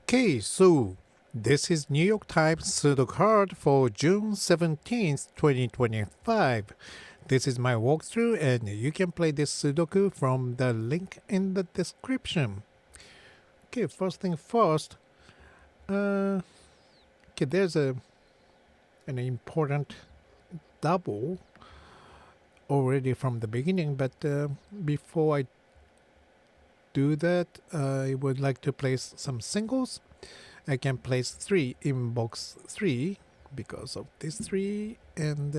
Okay, so this is New York Times Sudoku Hard for June 17th, 2025. This is my walkthrough and you can play this Sudoku from the link in the description. Okay, first thing first, there's an important double already from the beginning, but before I do that, I would like to place some singles. I can place 3 in box 3 because of this 3 and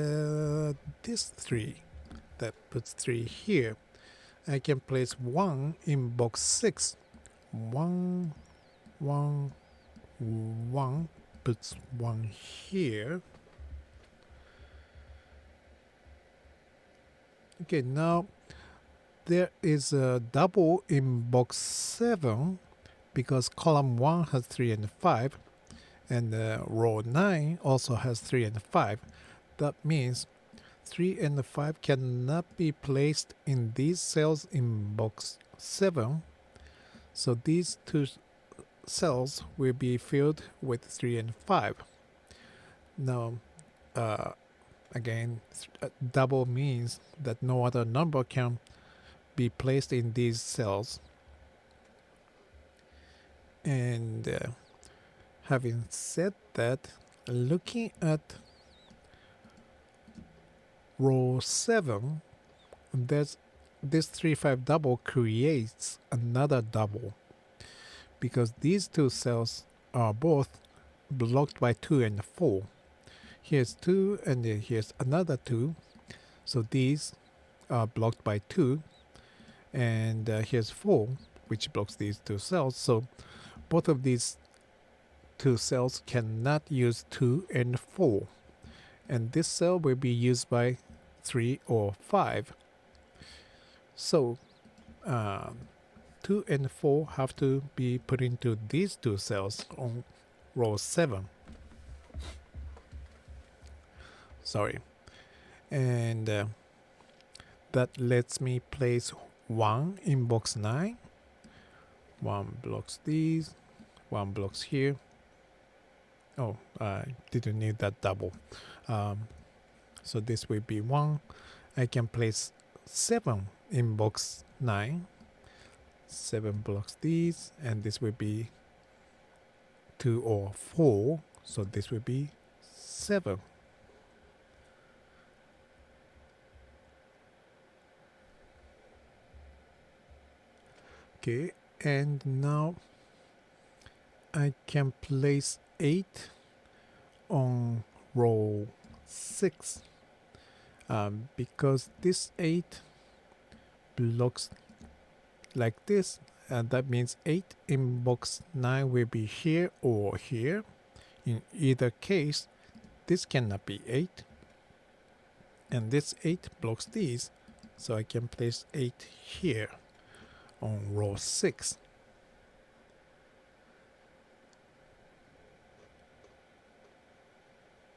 this 3. That puts 3 here. I can place 1 in box 6. 1, 1, 1 puts 1 here. Okay, now there is a double in box 7 because column 1 has 3 and 5 and row 9 also has 3 and 5. That means 3 and 5 cannot be placed in these cells in box 7. So these two cells will be filled with 3 and 5. Now, again, double means that no other number can be placed in these cells. And having said that, looking at row 7, this 3-5 double creates another double because these two cells are both blocked by 2 and 4. Here's 2 and here's another 2. So these are blocked by 2. And here's 4, which blocks these two cells. So both of these two cells cannot use 2 and 4. And this cell will be used by 3 or 5. So 2 and 4 have to be put into these two cells on row 7. Sorry. And that lets me place 1 in box 9. 1 blocks these. 1 blocks here. Oh, I didn't need that double. So this will be 1. I can place 7 in box 9. 7 blocks these, and this will be 2 or 4. So this will be 7. Okay, and now I can place 8 on row 6 because this 8 blocks like this, and that means 8 in box 9 will be here or here. In either case, this cannot be 8, and this 8 blocks these, so I can place 8 here on row 6.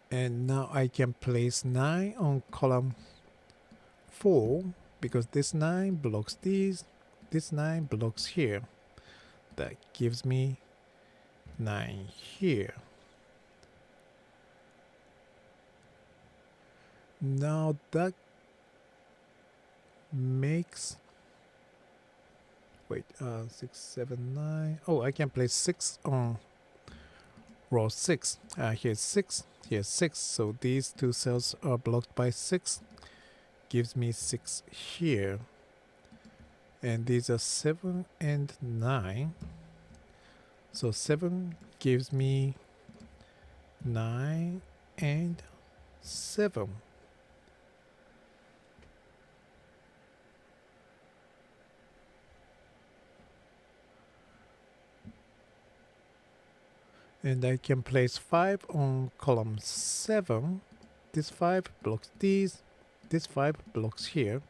And now I can place 9 on column 4 because this 9 blocks these, this 9 blocks here. That gives me 9 here. Now that makes 6, 7, 9. Oh, I can place 6 on row 6. Here's 6, here's 6. So these two cells are blocked by 6. Gives me 6 here. And these are 7 and 9. So 7 gives me 9 and 7. And I can place 5 on column 7. This 5 blocks these. This 5 blocks here.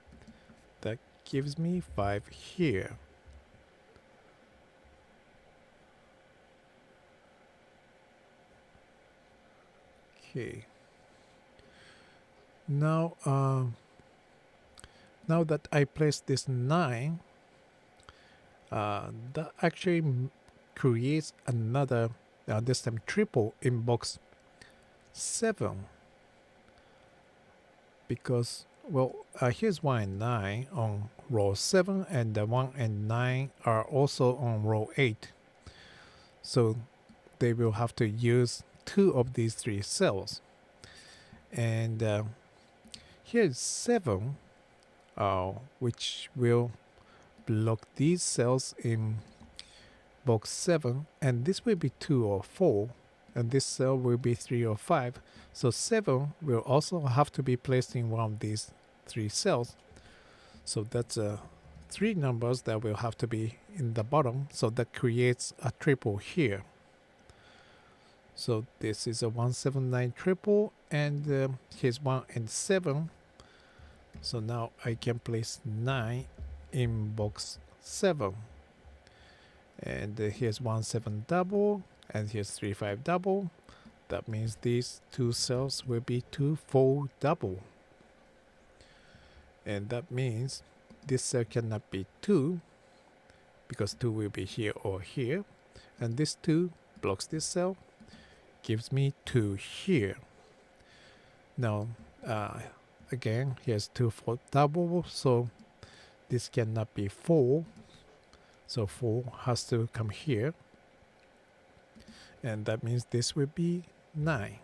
That gives me 5 here. Okay. Now, now that I place this 9, that actually creates another, this time triple in box 7. Because, well, here's 1 and 9 on row 7, and the 1 and 9 are also on row 8. So they will have to use 2 of these 3 cells. And here's 7, which will block these cells in box 7, and this will be 2 or 4, and this cell will be 3 or 5. So 7 will also have to be placed in one of these 3 cells. So that's 3 numbers that will have to be in the bottom. So that creates a triple here. So this is a 179 triple, and here's 1 and 7. So now I can place 9 in box 7. And here's 1 7 double, and here's 3 5 double. That means these 2 cells will be 2 4 double. And that means this cell cannot be 2, because 2 will be here or here. And this 2 blocks this cell, gives me 2 here. Now, again, here's 2 4 double, so this cannot be 4. So 4 has to come here. And that means this will be 9.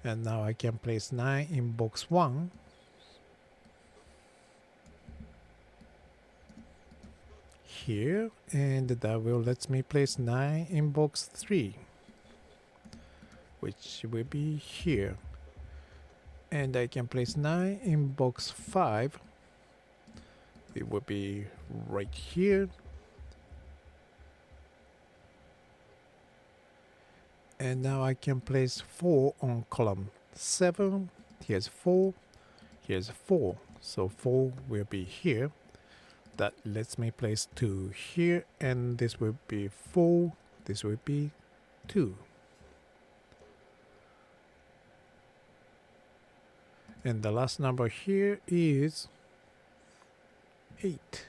And now I can place 9 in box 1. Here, and that will let me place 9 in box 3, which will be here. And I can place 9 in box 5. It will be right here. And now I can place 4 on column 7. Here's 4. Here's 4. So 4 will be here. That lets me place 2 here, and this will be 4. This will be 2. And the last number here is 8.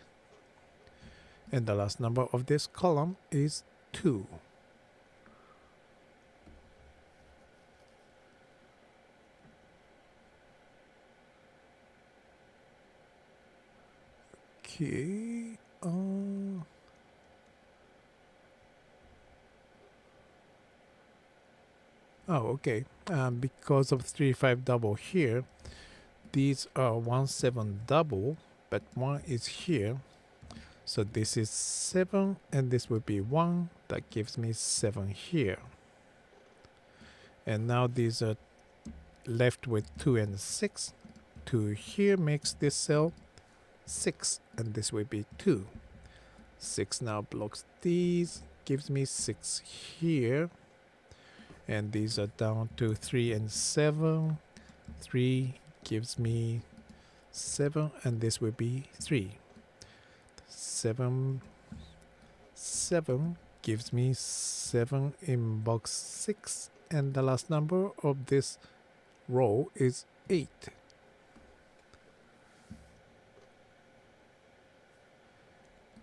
And the last number of this column is 2. Okay. Okay. Because of 3 5 double here, these are 1 7 double, but 1 is here. So this is 7, and this will be 1. That gives me 7 here. And now these are left with 2 and 6. 2 here makes this cell 6, and this will be 2. 6 now blocks these, gives me 6 here. And these are down to 3 and 7. 3 gives me 7, and this will be 3. 7 gives me 7 in box 6, and the last number of this row is 8.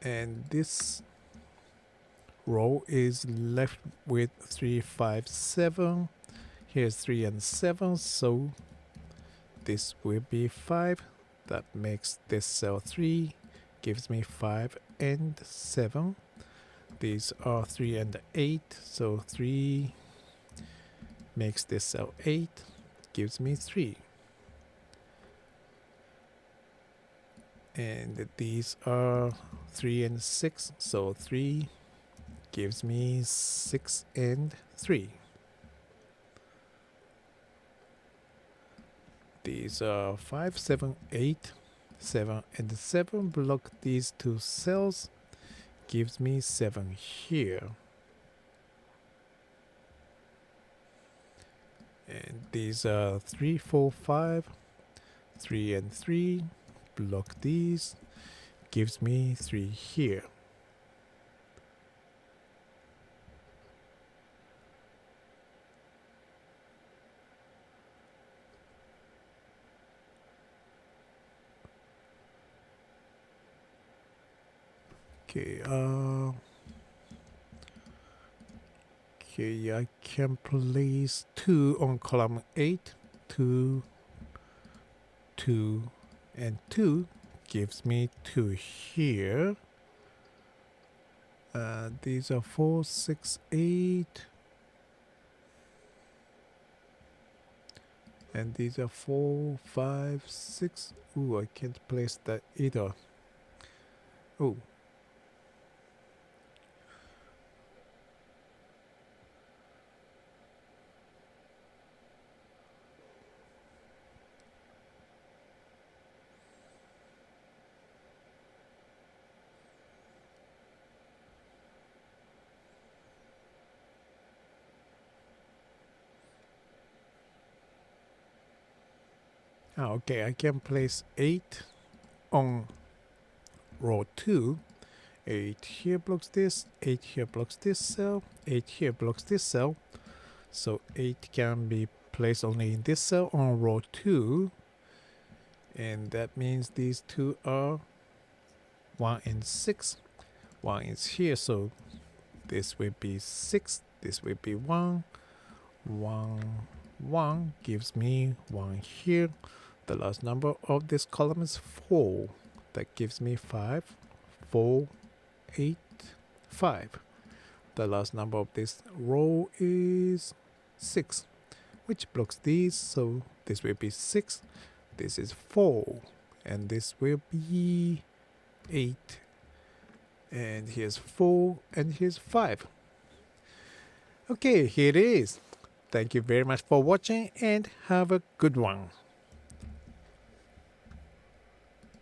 And this row is left with 3 5 7. Here's 3 and 7, so this will be 5. That makes this cell 3, gives me 5 and 7. These are 3 and 8, so 3 makes this cell 8, gives me 3. And these are 3 and 6, so 3 gives me 6 and 3. These are 5, 7, 8, 7 and 7 block these 2 cells, gives me 7 here. And these are 3, 4, 5, 3 and 3, block these, gives me 3 here. Okay, Okay, I can place 2 on column 8. 2, 2, and 2 gives me 2 here. These are 4, 6, 8. And these are 4, 5, 6. Ooh, I can't place that either. Oh. Okay, I can place 8 on row 2. 8 here blocks this, 8 here blocks this cell, 8 here blocks this cell. So 8 can be placed only in this cell on row 2. And that means these two are 1 and 6. 1 is here, so this will be 6, this will be 1. 1, 1 gives me 1 here. The last number of this column is 4. That gives me 5. 4, 8, 5. The last number of this row is 6, which blocks these, so this will be 6. This is 4, and this will be 8. And here's 4, and here's 5. Okay, here it is. Thank you very much for watching, and have a good one.